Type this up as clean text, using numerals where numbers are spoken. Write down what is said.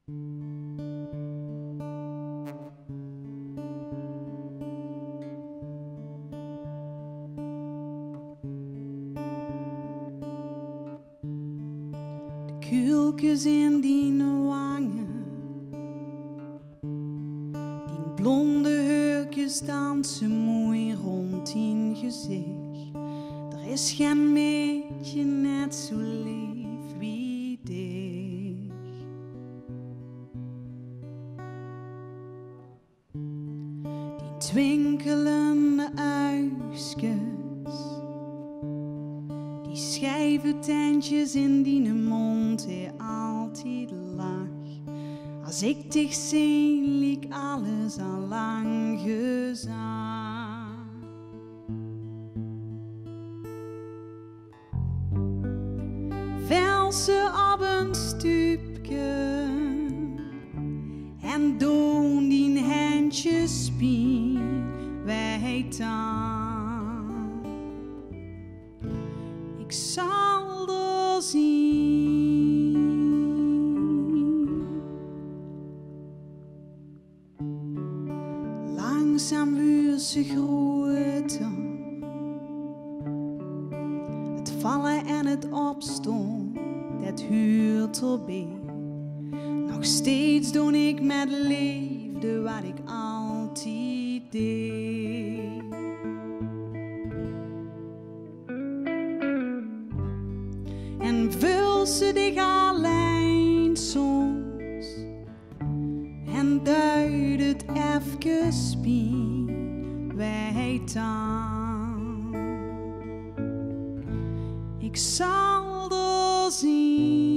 De kuiltjes in die wangen, die blonde heurtjes dansen mooi rond in gezicht. Er is geen meisje net zo lief wie dich. Die twinkelende uisjes, die schijve tentjes in die mond die altijd lach. Als ik dich zie, liek alles al lang gezag. Velsen op een stupje en doen die handjes spien wij dan. Ik zal er zien. Langzaam weer ze groeien, het vallen en het opstaan, dat huurt erbij. Nog steeds doe ik met liefde wat ik altijd deed. En vul ze dich alleen soms en duid het even spien wij dan. Ik zal er zien.